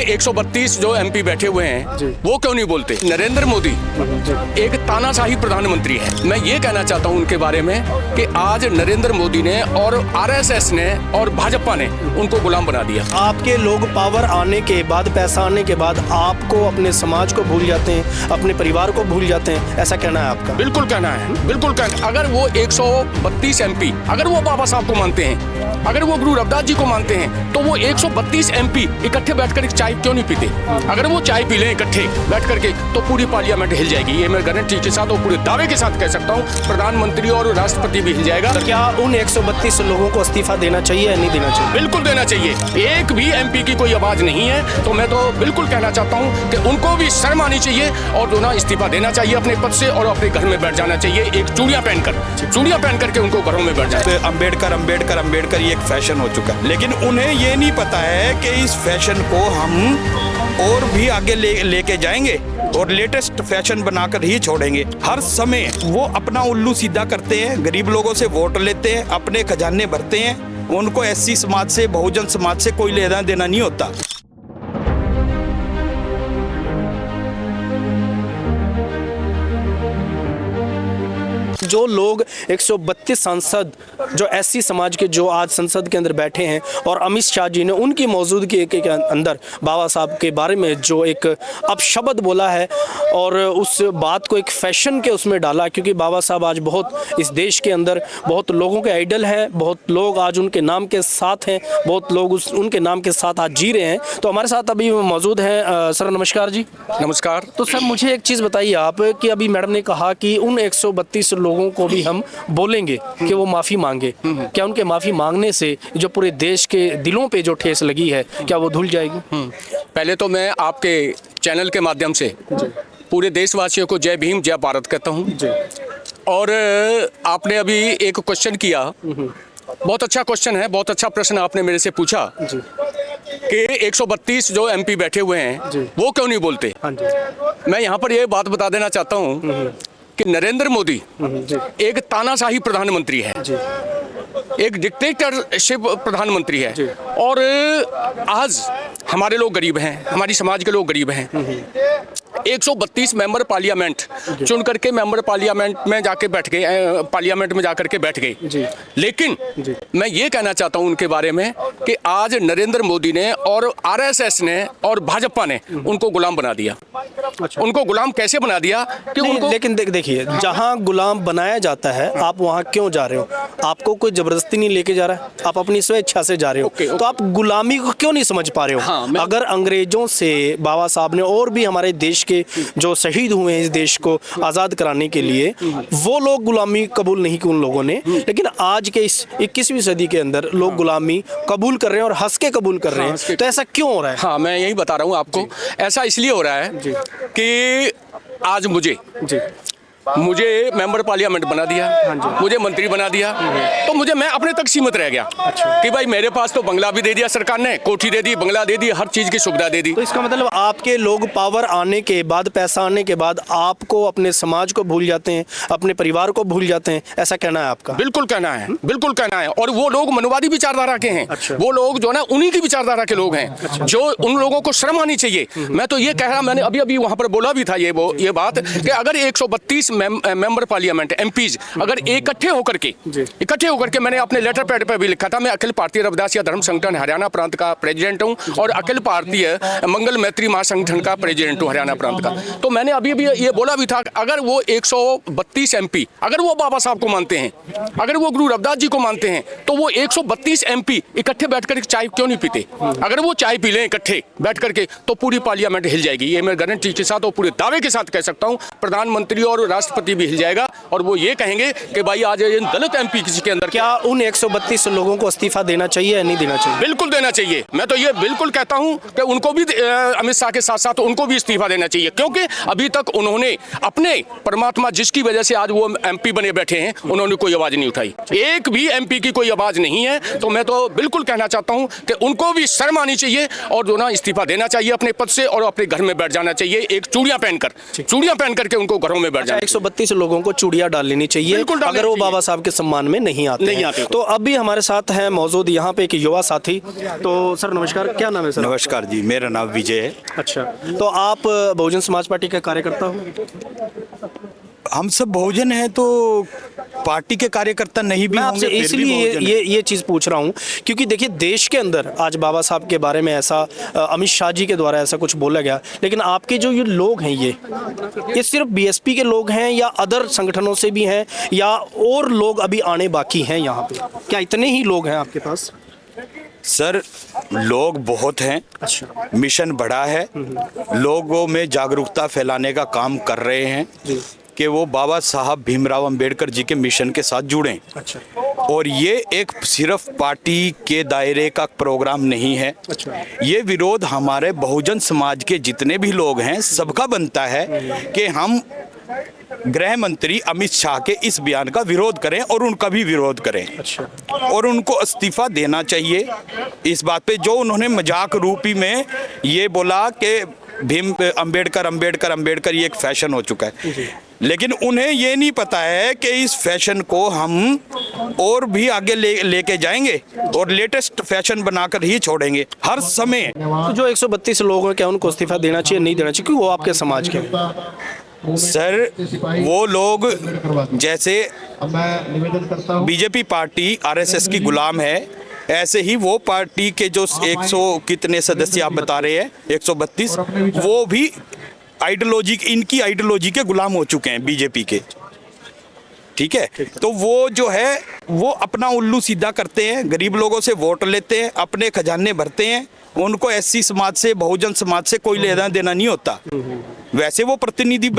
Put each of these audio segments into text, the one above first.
132 जो एमपी बैठे हुए हैं वो क्यों नहीं बोलते? नरेंद्र मोदी एक तानाशाही प्रधानमंत्री है। मैं ये कहना चाहता हूँ उनके बारे में कि आज नरेंद्र मोदी ने और आरएसएस ने और भाजपा ने उनको गुलाम बना दिया। आपके लोग पावर आने के बाद, पैसा आने के बाद आपको, अपने समाज को भूल जाते हैं, अपने परिवार को भूल जाते हैं, ऐसा कहना है आपका? बिल्कुल कहना है, बिल्कुल कहना। अगर वो 132 एमपी अगर वो बाबा साहब को मानते हैं, अगर वो गुरु रविदास जी को मानते हैं, तो वो 132 एमपी इकट्ठे बैठकर चाय क्यों नहीं पीते? अगर वो चाय पी लें इकट्ठे बैठ करके तो पूरी पार्लियामेंट हिल जाएगी। ये मैं गारंटी के साथ और पूरे दावे के साथ कह सकता हूँ, प्रधानमंत्री और राष्ट्रपति भी हिल जाएगा। तो क्या उन 132 लोगों को इस्तीफा देना चाहिए या नहीं देना चाहिए? बिल्कुल देना चाहिए। एक भी एमपी की कोई आवाज नहीं है, तो मैं तो बिल्कुल कहना चाहता हूँ कि उनको भी शर्म आनी चाहिए और दोनों इस्तीफा देना चाहिए अपने पद से और अपने घर में बैठ जाना चाहिए। एक चूड़ियां पहन करके उनको घरों में बैठ जाए। अम्बेडकर ये एक फैशन हो चुका है, लेकिन उन्हें ये नहीं पता है कि इस फैशन को हम और भी आगे लेके जाएंगे और लेटेस्ट फैशन बनाकर ही छोड़ेंगे। हर समय वो अपना उल्लू सीधा करते हैं, गरीब लोगों से वोट लेते हैं, अपने खजाने भरते हैं। उनको एससी समाज से, बहुजन समाज से कोई लेना देना नहीं होता। जो लोग 132 सांसद जो एससी समाज के जो आज संसद के अंदर बैठे हैं और अमित शाह जी ने उनकी मौजूदगी के अंदर बाबा साहब के बारे में जो एक अपशब्द बोला है और उस बात को एक फैशन के उसमें डाला, क्योंकि बाबा साहब आज बहुत इस देश के अंदर बहुत लोगों के आइडल हैं, बहुत लोग आज उनके नाम के साथ हैं, बहुत लोग उनके नाम के साथ आज जी रहे हैं। तो हमारे साथ अभी मौजूद हैं सर। नमस्कार जी। नमस्कार। तो सर मुझे एक चीज़ बताइए आप कि अभी मैडम ने कहा कि उन 132 लोगों को भी हम बोलेंगे कि वो माफ़ी मांगे। क्या उनके माफ़ी मांगने से जो पूरे देश के दिलों पे जो ठेस लगी है क्या वो धुल जाएगी? पहले तो मैं आपके चैनल के माध्यम से पूरे देशवासियों को जय भीम जय भारत कहता हूँ। और आपने अभी एक क्वेश्चन किया, बहुत अच्छा क्वेश्चन है, बहुत अच्छा प्रश्न आपने मेरे से पूछा कि 132 जो एमपी बैठे हुए हैं वो क्यों नहीं बोलते। मैं यहाँ पर ये बात बता देना चाहता हूँ कि नरेंद्र मोदी एक तानाशाही प्रधानमंत्री है, एक डिक्टेटरशिप प्रधानमंत्री है। और आज हमारे लोग गरीब हैं, हमारी समाज के लोग गरीब हैं। 132 मेंबर पार्लियामेंट चुन करके मेंबर पार्लियामेंट में जाके बैठ गए, पार्लियामेंट में जाकर के बैठ गए। लेकिन मैं ये कहना चाहता हूँ उनके बारे में कि आज नरेंद्र मोदी ने और आरएसएस ने और भाजपा ने उनको गुलाम बना दिया। उनको गुलाम कैसे बना दिया कि उनको, लेकिन देखिए, जहाँ गुलाम बनाया जाता है आप वहाँ क्यों जा रहे हो? आपको कोई जबरदस्ती नहीं लेके जा रहा है, आप अपनी स्वेच्छा से जा रहे हो। तो आप गुलामी को क्यों नहीं समझ पा रहे हो? अगर अंग्रेजों से बाबा साहब ने और भी हमारे देश के जो शहीद हुए हैं इस देश को आज़ाद कराने के लिए, वो लोग गुलामी कबूल नहीं की उन लोगों ने, लेकिन आज के इस 21वीं सदी के अंदर लोग गुलामी कबूल कर रहे हैं और हंस के कबूल कर रहे हैं। तो ऐसा क्यों हो रहा है? हाँ, मैं यही बता रहा हूँ आपको। ऐसा इसलिए हो रहा है कि आज मुझे मेंबर पार्लियामेंट बना दिया, मुझे मंत्री बना दिया, तो मैं अपने तक सीमित रह गया कि भाई मेरे पास तो बंगला भी दे दिया सरकार ने, कोठी दे दी, बंगला दे दी, हर चीज की सुविधा दे दी। तो इसका मतलब आपके लोग पावर आने के बाद, पैसा आने के बाद आपको, अपने समाज को भूल जाते हैं, अपने परिवार को भूल जाते हैं, ऐसा कहना है आपका? बिल्कुल कहना है, बिल्कुल कहना है। और वो लोग मनवादी विचारधारा के हैं। वो लोग जो ना उन्हीं की विचारधारा के लोग हैं, जो उन लोगों को शर्म आनी चाहिए। मैं तो ये कह रहा, मैंने अभी वहां पर बोला भी था ये बात कि अगर 132 मेंबर पार्लियामेंट एमपीज अगर इकट्ठे होकर के मैंने अपने लेटर पैड पर भी लिखा था, मैं अखिल भारतीय रविदासिया धर्म संगठन हरियाणा प्रांत का प्रेसिडेंट हूं और अखिल भारतीय मंगल मैत्री महासंगठन का प्रेसिडेंट हूं हरियाणा प्रांत का। तो मैंने अभी ये बोला भी था, अगर वो 132 एमपी अगर वो बाबा साहब को मानते हैं, अगर वो गुरु रविदास जी को मानते हैं, तो वो 132 एमपी इकट्ठे बैठकर चाय क्यों नहीं पीते? अगर वो चाय पी लें इकट्ठे बैठ करके तो पूरी पार्लियामेंट हिल जाएगी। ये मैं गारंटी के साथ और पूरे दावे के साथ कह सकता हूं, प्रधानमंत्री और राष्ट्रपति भी हिल जाएगा और वो ये कहेंगे कि भाई आज इन दलित एमपी किसी के अंदर। क्या उन 132 लोगों को इस्तीफा देना चाहिए या नहीं देना चाहिए? बिल्कुल देना चाहिए। मैं तो ये बिल्कुल कहता हूं कि उनको भी, अमित शाह के साथ साथ उनको भी इस्तीफा देना चाहिए, क्योंकि अभी तक उन्होंने अपने परमात्मा जिसकी वजह से आज वो एमपी बने बैठे हैं, उन्होंने कोई आवाज नहीं उठाई। एक भी एमपी की कोई आवाज नहीं है। तो मैं तो बिल्कुल कहना चाहता हूं कि उनको भी शर्म आनी चाहिए और दोनों इस्तीफा देना चाहिए अपने पद से और अपने घर में बैठ जाना चाहिए। एक चूड़ियां पहन करके उनको घरों में बैठ जाना। 132 लोगों को चूड़ियां डाल लेनी चाहिए बिल्कुल डालनी अगर वो चाहिए। बाबा साहब के सम्मान में नहीं आते तो अभी हमारे साथ हैं मौजूद यहाँ पे एक युवा साथी। तो सर नमस्कार, क्या नाम है सर? नमस्कार जी, मेरा नाम विजय है। अच्छा, तो आप बहुजन समाज पार्टी के कार्यकर्ता हो? हम सब बहुजन हैं तो पार्टी के कार्यकर्ता नहीं भी मैं होंगे आपसे फिर भी इसलिए बहुजन हैं। ये चीज़ पूछ रहा हूँ क्योंकि देखिए देश के अंदर आज बाबा साहब के बारे में ऐसा अमित शाह जी के द्वारा ऐसा कुछ बोला गया, लेकिन आपके जो ये लोग हैं ये सिर्फ बीएसपी के लोग हैं या अदर संगठनों से भी हैं या और लोग अभी आने बाकी हैं यहाँ पे? क्या इतने ही लोग हैं आपके पास? सर लोग बहुत हैं, अच्छा, मिशन बड़ा है, लोगों में जागरूकता फैलाने का काम कर रहे हैं कि वो बाबा साहब भीमराव अंबेडकर जी के मिशन के साथ जुड़ें। अच्छा, और ये एक सिर्फ पार्टी के दायरे का प्रोग्राम नहीं है, अच्छा, ये विरोध हमारे बहुजन समाज के जितने भी लोग हैं सबका बनता है कि हम गृह मंत्री अमित शाह के इस बयान का विरोध करें और उनका भी विरोध करें। अच्छा, और उनको इस्तीफा देना चाहिए इस बात पे जो उन्होंने मजाक रूपी में ये बोला कि भीम अंबेडकर अंबेडकर अंबेडकर ये एक फैशन हो चुका है, लेकिन उन्हें ये नहीं पता है कि इस फैशन को हम और भी आगे लेके जाएंगे और लेटेस्ट फैशन बनाकर ही छोड़ेंगे हर समय। तो जो 132 लोग हैं क्या उनको इस्तीफा देना चाहिए, नहीं देना चाहिए, क्योंकि वो आपके समाज के हैं? सर वो लोग जैसे मैं निवेदन करता हूं बीजेपी पार्टी आरएसएस की गुलाम है, ऐसे ही वो पार्टी के जो 100 कितने सदस्य आप बता रहे हैं 132, वो भी आइडियोलॉजी इनकी आइडियोलॉजी के गुलाम हो चुके हैं बीजेपी के। ठीक है, तो वो जो है वो अपना उल्लू सीधा करते हैं, गरीब लोगों से वोट लेते हैं, अपने खजाने भरते हैं, उनको एससी समाज से बहुजन समाज से कोई लेना देना नहीं होता। वैसे वो प्रतिनिधि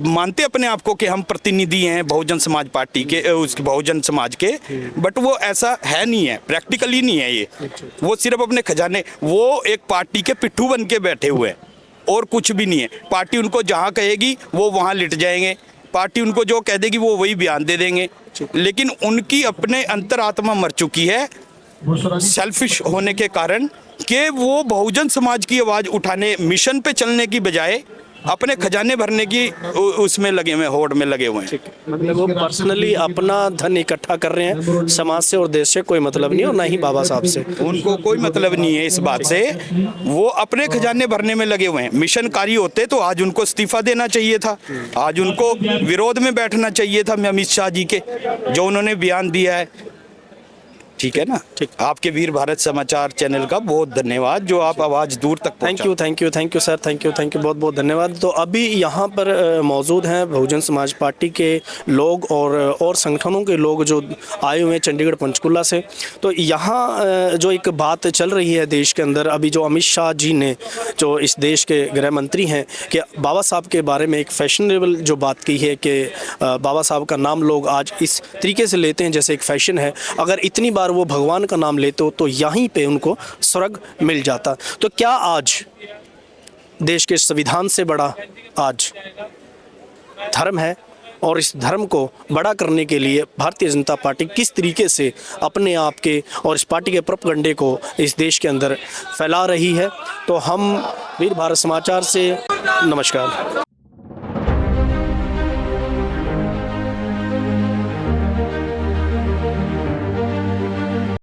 मानते अपने आप को कि हम प्रतिनिधि हैं बहुजन समाज पार्टी के, उसके बहुजन समाज के, बट वो ऐसा है नहीं है, प्रैक्टिकली नहीं है ये। वो सिर्फ अपने खजाने, वो एक पार्टी के पिट्ठू बन के बैठे हुए हैं और कुछ भी नहीं है। पार्टी उनको जहाँ कहेगी वो वहाँ लिट जाएंगे, पार्टी उनको जो कह देगी वो वही बयान दे देंगे, लेकिन उनकी अपने अंतरात्मा मर चुकी है सेल्फिश होने के कारण कि वो बहुजन समाज की आवाज़ उठाने मिशन पे चलने की बजाय अपने खजाने भरने की उसमें लगे हुए, होड़ में लगे हुए हैं। मतलब वो पर्सनली अपना धन इकट्ठा कर रहे हैं, समाज से और देश से कोई मतलब नहीं और ना ही बाबा साहब से उनको कोई मतलब नहीं है इस बात से, वो अपने खजाने भरने में लगे हुए हैं। मिशनकारी होते तो आज उनको इस्तीफा देना चाहिए था, आज उनको विरोध में बैठना चाहिए था अमित शाह जी के जो उन्होंने बयान दिया है। ठीक है ना? ठीक। आपके वीर भारत समाचार चैनल का बहुत धन्यवाद जो आप आवाज़ दूर तक thank you sir, thank you बहुत बहुत धन्यवाद। तो अभी यहाँ पर मौजूद हैं बहुजन समाज पार्टी के लोग और संगठनों के लोग जो आए हुए हैं चंडीगढ़ पंचकुला से। तो यहाँ जो एक बात चल रही है देश के अंदर, अभी जो अमित शाह जी ने जो इस देश के गृह मंत्री हैं कि बाबा साहब के बारे में एक फैशनेबल जो बात की है कि बाबा साहब का नाम लोग आज इस तरीके से लेते हैं जैसे एक फैशन है, अगर इतनी बार वो भगवान का नाम लेते हो तो यहीं पे उनको स्वर्ग मिल जाता। तो क्या आज देश के संविधान से बड़ा आज धर्म है और इस धर्म को बड़ा करने के लिए भारतीय जनता पार्टी किस तरीके से अपने आप के और इस पार्टी के प्रोपेगेंडे को इस देश के अंदर फैला रही है? तो हम वीर भारत समाचार से नमस्कार।